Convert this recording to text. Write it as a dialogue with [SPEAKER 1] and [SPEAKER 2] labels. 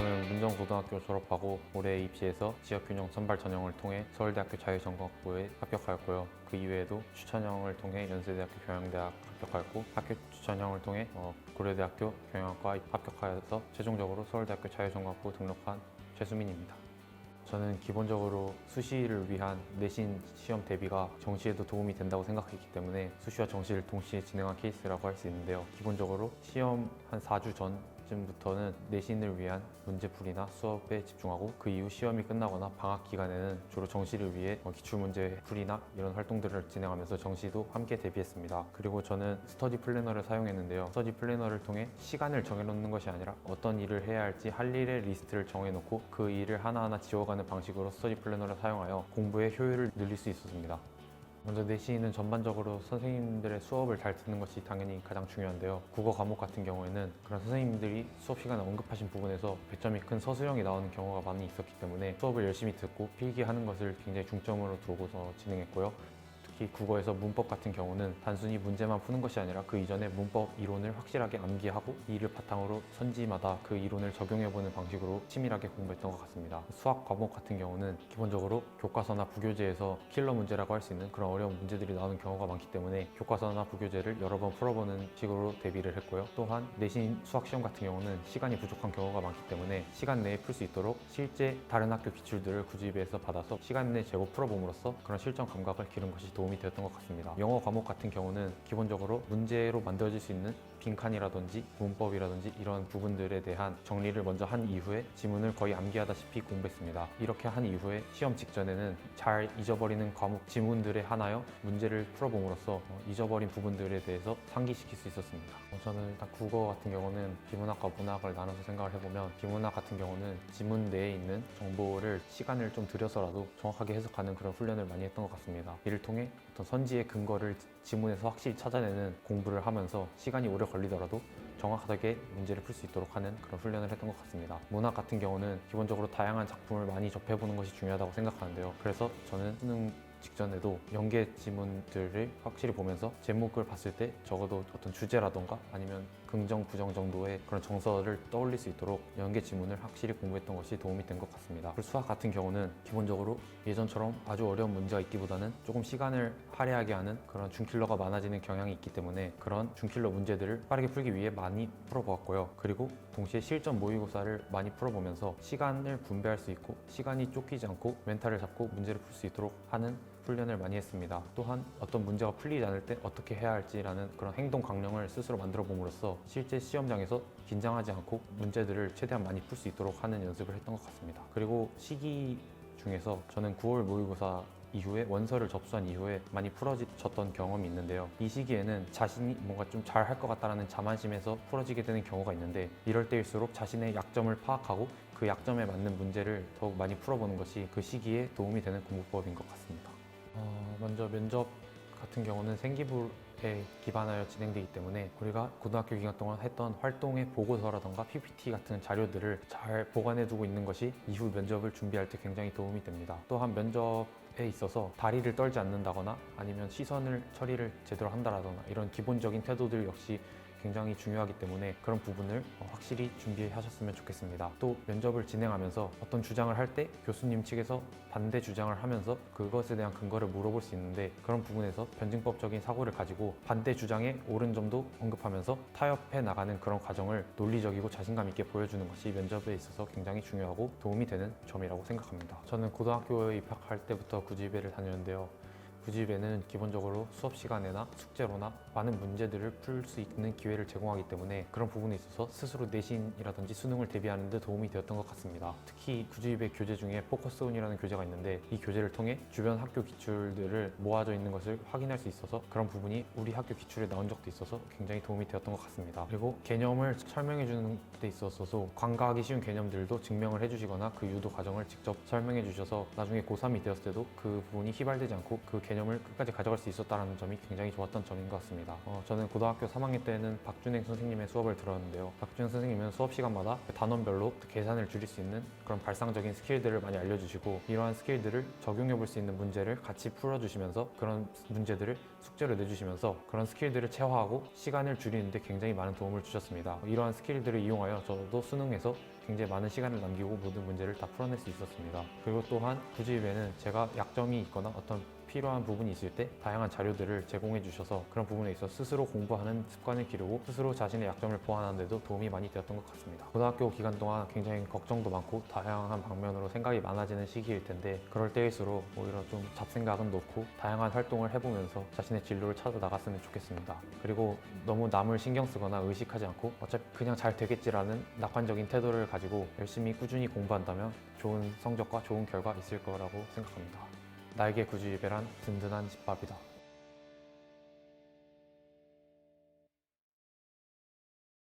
[SPEAKER 1] 저는 문정고등학교 졸업하고 올해 입시해서 지역균형 선발 전형을 통해 서울대학교 자유전공학부에 합격하였고요. 그 이외에도 추천형을 통해 연세대학교 경영대학 합격하였고, 학교 추천형을 통해 고려대학교 경영학과 합격하여서 최종적으로 서울대학교 자유전공학부 등록한 최수민입니다. 저는 기본적으로 수시를 위한 내신 시험 대비가 정시에도 도움이 된다고 생각했기 때문에 수시와 정시를 동시에 진행한 케이스라고 할 수 있는데요. 기본적으로 시험 한 4주 전쯤부터는 내신을 위한 문제풀이나 수업에 집중하고, 그 이후 시험이 끝나거나 방학 기간에는 주로 정시를 위해 기출문제 풀이나 이런 활동들을 진행하면서 정시도 함께 대비했습니다. 그리고 저는 스터디 플래너를 사용했는데요. 스터디 플래너를 통해 시간을 정해놓는 것이 아니라 어떤 일을 해야 할지 할 일의 리스트를 정해놓고 그 일을 하나하나 지워가는 방식으로 스터디 플래너를 사용하여 공부의 효율을 늘릴 수 있었습니다. 먼저 내신은 전반적으로 선생님들의 수업을 잘 듣는 것이 당연히 가장 중요한데요. 국어 과목 같은 경우에는 그런 선생님들이 수업 시간에 언급하신 부분에서 배점이 큰 서술형이 나오는 경우가 많이 있었기 때문에 수업을 열심히 듣고 필기하는 것을 굉장히 중점으로 두고서 진행했고요. 특히 국어에서 문법 같은 경우는 단순히 문제만 푸는 것이 아니라 그 이전에 문법 이론을 확실하게 암기하고 이를 바탕으로 선지마다 그 이론을 적용해보는 방식으로 치밀하게 공부했던 것 같습니다. 수학 과목 같은 경우는 기본적으로 교과서나 부교재에서 킬러 문제라고 할 수 있는 그런 어려운 문제들이 나오는 경우가 많기 때문에 교과서나 부교재를 여러 번 풀어보는 식으로 대비를 했고요. 또한 내신 수학 시험 같은 경우는 시간이 부족한 경우가 많기 때문에 시간 내에 풀 수 있도록 실제 다른 학교 기출들을 구집해서 받아서 시간 내에 제법 풀어봄으로써 그런 실전 감각을 기른 것이 도움이 되었던 것 같습니다. 영어 과목 같은 경우는 기본적으로 문제로 만들어질 수 있는 빈칸이라든지 문법이라든지 이런 부분들에 대한 정리를 먼저 한 이후에 지문을 거의 암기하다시피 공부했습니다. 이렇게 한 이후에 시험 직전에는 잘 잊어버리는 과목 지문들에 한하여 문제를 풀어봄으로써 잊어버린 부분들에 대해서 상기시킬 수 있었습니다. 저는 일단 국어 같은 경우는 비문학과 문학을 나눠서 생각을 해보면, 비문학 같은 경우는 지문 내에 있는 정보를 시간을 좀 들여서라도 정확하게 해석하는 그런 훈련을 많이 했던 것 같습니다. 이를 통해 어떤 선지의 근거를 지문에서 확실히 찾아내는 공부를 하면서 시간이 오래 걸리더라도 정확하게 문제를 풀 수 있도록 하는 그런 훈련을 했던 것 같습니다. 문학 같은 경우는 기본적으로 다양한 작품을 많이 접해보는 것이 중요하다고 생각하는데요. 그래서 저는 수능 직전에도 연계 지문들을 확실히 보면서 제목을 봤을 때 적어도 어떤 주제라던가 아니면 긍정, 부정 정도의 그런 정서를 떠올릴 수 있도록 연계 지문을 확실히 공부했던 것이 도움이 된 것 같습니다. 그리고 수학 같은 경우는 기본적으로 예전처럼 아주 어려운 문제가 있기보다는 조금 시간을 할애하게 하는 그런 준킬러가 많아지는 경향이 있기 때문에 그런 준킬러 문제들을 빠르게 풀기 위해 많이 풀어보았고요. 그리고 동시에 실전 모의고사를 많이 풀어보면서 시간을 분배할 수 있고 시간이 쫓기지 않고 멘탈을 잡고 문제를 풀 수 있도록 하는 훈련을 많이 했습니다. 또한 어떤 문제가 풀리지 않을 때 어떻게 해야 할지라는 그런 행동 강령을 스스로 만들어 봄으로써 실제 시험장에서 긴장하지 않고 문제들을 최대한 많이 풀 수 있도록 하는 연습을 했던 것 같습니다. 그리고 시기 중에서 저는 9월 모의고사 이후에 원서를 접수한 이후에 많이 풀어졌던 경험이 있는데요. 이 시기에는 자신이 뭔가 좀 잘할 것 같다는 자만심에서 풀어지게 되는 경우가 있는데, 이럴 때일수록 자신의 약점을 파악하고 그 약점에 맞는 문제를 더욱 많이 풀어보는 것이 그 시기에 도움이 되는 공부법인 것 같습니다. 먼저 면접 같은 경우는 생기부에 기반하여 진행되기 때문에 우리가 고등학교 기간 동안 했던 활동의 보고서라던가 PPT 같은 자료들을 잘 보관해 두고 있는 것이 이후 면접을 준비할 때 굉장히 도움이 됩니다. 또한 면접에 있어서 다리를 떨지 않는다거나 아니면 시선을 처리를 제대로 한다라거나 이런 기본적인 태도들 역시 굉장히 중요하기 때문에 그런 부분을 확실히 준비하셨으면 좋겠습니다. 또 면접을 진행하면서 어떤 주장을 할 때 교수님 측에서 반대 주장을 하면서 그것에 대한 근거를 물어볼 수 있는데, 그런 부분에서 변증법적인 사고를 가지고 반대 주장의 옳은 점도 언급하면서 타협해 나가는 그런 과정을 논리적이고 자신감 있게 보여주는 것이 면접에 있어서 굉장히 중요하고 도움이 되는 점이라고 생각합니다. 저는 고등학교에 입학할 때부터 구지배를 다녔는데요. 구집에는 기본적으로 수업 시간에나 숙제로나 많은 문제들을 풀 수 있는 기회를 제공하기 때문에 그런 부분에 있어서 스스로 내신이라든지 수능을 대비하는 데 도움이 되었던 것 같습니다. 특히 구집의 교재 중에 포커스온이라는 교재가 있는데, 이 교재를 통해 주변 학교 기출들을 모아져 있는 것을 확인할 수 있어서 그런 부분이 우리 학교 기출에 나온 적도 있어서 굉장히 도움이 되었던 것 같습니다. 그리고 개념을 설명해 주는 데 있어서도 간과하기 쉬운 개념들도 증명을 해주시거나 그 유도 과정을 직접 설명해 주셔서 나중에 고3이 되었을 때도 그 부분이 휘발되지 않고 그 개념을 끝까지 가져갈 수 있었다는 점이 굉장히 좋았던 점인 것 같습니다. 저는 고등학교 3학년 때는 박준행 선생님의 수업을 들었는데요. 박준행 선생님은 수업 시간마다 단원별로 계산을 줄일 수 있는 그런 발상적인 스킬들을 많이 알려주시고, 이러한 스킬들을 적용해 볼 수 있는 문제를 같이 풀어주시면서 그런 문제들을 숙제로 내주시면서 그런 스킬들을 체화하고 시간을 줄이는데 굉장히 많은 도움을 주셨습니다. 이러한 스킬들을 이용하여 저도 수능에서 굉장히 많은 시간을 남기고 모든 문제를 다 풀어낼 수 있었습니다. 그리고 또한 구지입에는 제가 약점이 있거나 어떤 필요한 부분이 있을 때 다양한 자료들을 제공해 주셔서 그런 부분에 있어 스스로 공부하는 습관을 기르고 스스로 자신의 약점을 보완하는 데도 도움이 많이 되었던 것 같습니다. 고등학교 기간 동안 굉장히 걱정도 많고 다양한 방면으로 생각이 많아지는 시기일 텐데 그럴 때일수록 오히려 좀 잡생각은 놓고 다양한 활동을 해보면서 자신의 진로를 찾아 나갔으면 좋겠습니다. 그리고 너무 남을 신경 쓰거나 의식하지 않고 어차피 그냥 잘 되겠지라는 낙관적인 태도를 가지고 열심히 꾸준히 공부한다면 좋은 성적과 좋은 결과 있을 거라고 생각합니다. 나에게 구지입이란 든든한 집밥이다.